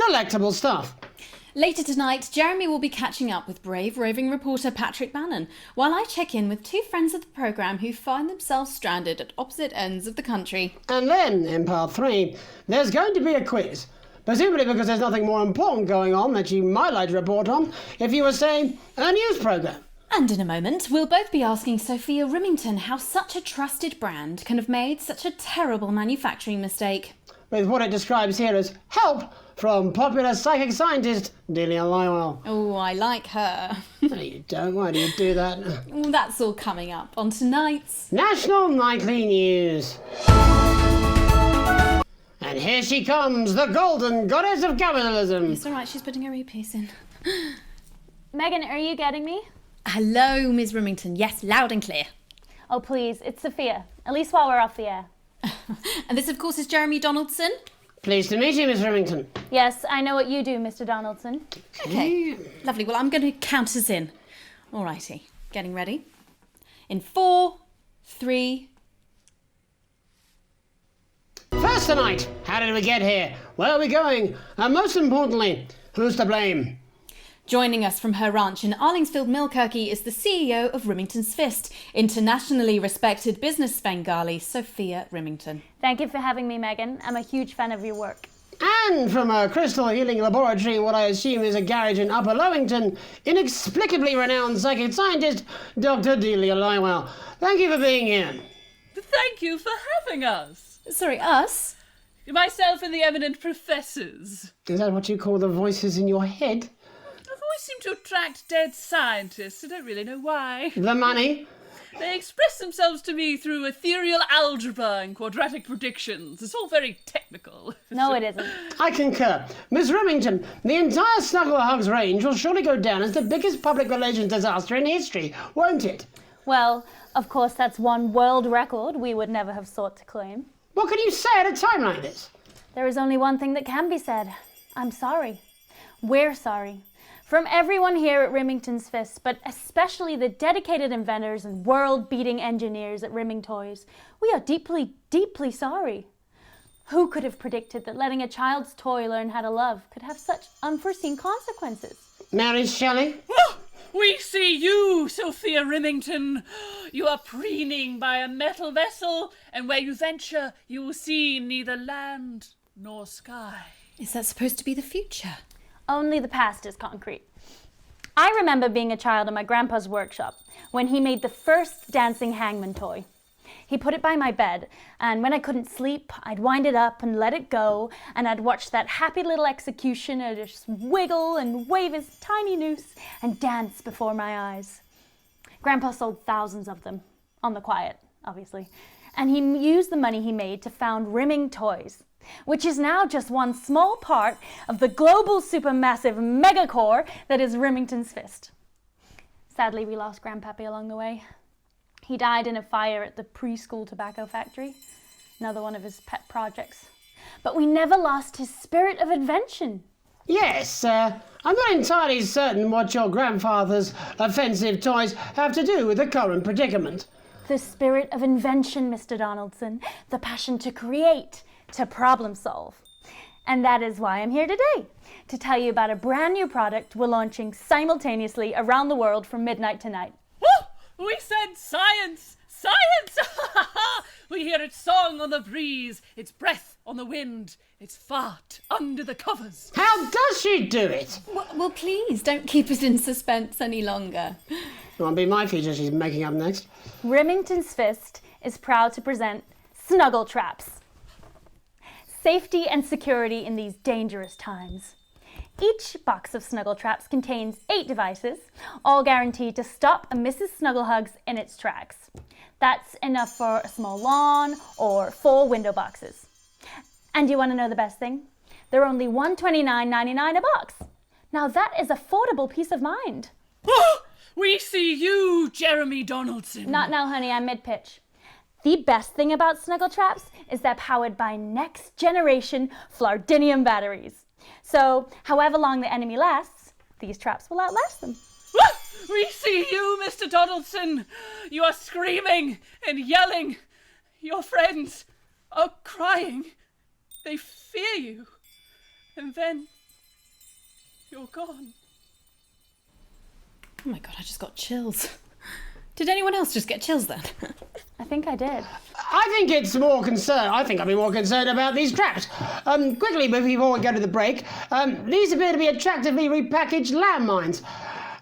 delectable stuff. Later tonight, Jeremy will be catching up with brave roving reporter Patrick Bannon, while I check in with two friends of the programme who find themselves stranded at opposite ends of the country. And then, in part 3, there's going to be a quiz. Presumably because there's nothing more important going on that you might like to report on if you were, say, a news programme. And in a moment, we'll both be asking Sophia Rymmington how such a trusted brand can have made such a terrible manufacturing mistake. With what it describes here as help from popular psychic scientist Delia Lywell. Oh, I like her. No, you don't. Why do you do that? Well, that's all coming up on tonight's National Nightly News. And here she comes, the golden goddess of capitalism. It's all right, she's putting her earpiece in. Megan, are you getting me? Hello, Ms. Rymmington. Yes, loud and clear. Oh, please, it's Sophia. At least while we're off the air. And this, of course, is Jeremy Donaldson. Pleased to meet you, Miss Rymmington. Yes, I know what you do, Mr. Donaldson. Okay, lovely. Well, I'm going to count us in. All righty, getting ready. In 4, 3... First tonight, how did we get here? Where are we going? And most importantly, who's to blame? Joining us from her ranch in Arlingsfield, Milkirky is the CEO of Rymmington-Svist, internationally respected business Svengali, Sophia Rymmington. Thank you for having me, Megan. I'm a huge fan of your work. And from a crystal healing laboratory, what I assume is a garage in Upper Lowington, inexplicably renowned psychic scientist, Dr. Delia Lywell. Thank you for being here. Thank you for having us. Sorry, us? Myself and the eminent professors. Is that what you call the voices in your head? I've always seemed to attract dead scientists. I don't really know why. The money? They express themselves to me through ethereal algebra and quadratic predictions. It's all very technical. No, it isn't. I concur. Miss Rymmington, the entire Snugglehugs range will surely go down as the biggest public relations disaster in history, won't it? Well, of course, that's one world record we would never have sought to claim. What can you say at a time like this? There is only one thing that can be said. I'm sorry. We're sorry. From everyone here at Rymmington-Svist, but especially the dedicated inventors and world-beating engineers at Rimming Toys, we are deeply, deeply sorry. Who could have predicted that letting a child's toy learn how to love could have such unforeseen consequences? Mary Shelley? Oh, we see you, Sophia Rymmington. You are preening by a metal vessel, and where you venture, you will see neither land nor sky. Is that supposed to be the future? Only the past is concrete. I remember being a child in my grandpa's workshop when he made the first dancing hangman toy. He put it by my bed, and when I couldn't sleep, I'd wind it up and let it go, and I'd watch that happy little executioner just wiggle and wave his tiny noose and dance before my eyes. Grandpa sold thousands of them, on the quiet, obviously, and he used the money he made to found Rimming Toys, which is now just one small part of the global supermassive megacore that is Rymmington-Svist. Sadly, we lost Grandpappy along the way. He died in a fire at the preschool tobacco factory, another one of his pet projects. But we never lost his spirit of invention. Yes, I'm not entirely certain what your grandfather's offensive toys have to do with the current predicament. The spirit of invention, Mr. Donaldson. The passion to create, to problem solve. And that is why I'm here today, to tell you about a brand new product we're launching simultaneously around the world from midnight tonight. Woo! We said science! Science! We hear its song on the breeze, its breath on the wind, its fart under the covers. How does she do it? Well, please, don't keep us in suspense any longer. It won't be my feature she's making up next. Rymmington-Svist is proud to present Snuggle Traps. Safety and security in these dangerous times. Each box of Snuggle Traps contains 8 devices, all guaranteed to stop a Mrs. Snugglehugs in its tracks. That's enough for a small lawn or 4 window boxes. And you want to know the best thing? They're only $129.99 a box. Now that is affordable peace of mind. We see you, Jeremy Donaldson. Not now, honey, I'm mid-pitch. The best thing about Snuggle Traps is they're powered by next-generation Flardinium batteries. So, however long the enemy lasts, these traps will outlast them. We see you, Mr. Donaldson. You are screaming and yelling. Your friends are crying. They fear you. And then you're gone. Oh my god, I just got chills. Did anyone else just get chills then? I think I did. I think I'd be more concerned about these traps. Quickly, before we go to the break, these appear to be attractively repackaged landmines.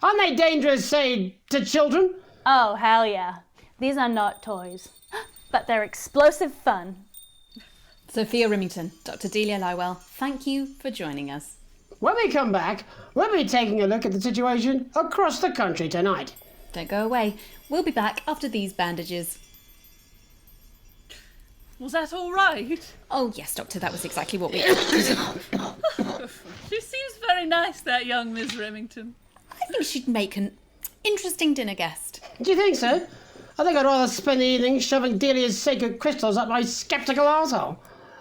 Aren't they dangerous, say, to children? Oh, hell yeah. These are not toys, but they're explosive fun. Sophia Rymmington, Dr. Delia Lywell, thank you for joining us. When we come back, we'll be taking a look at the situation across the country tonight. Don't go away. We'll be back after these bandages. Was that all right? Oh yes, Doctor, that was exactly what we... She seems very nice, that young Miss Rymmington. I think she'd make an interesting dinner guest. Do you think so? I think I'd rather spend the evening shoving Delia's sacred crystals up my sceptical arsehole.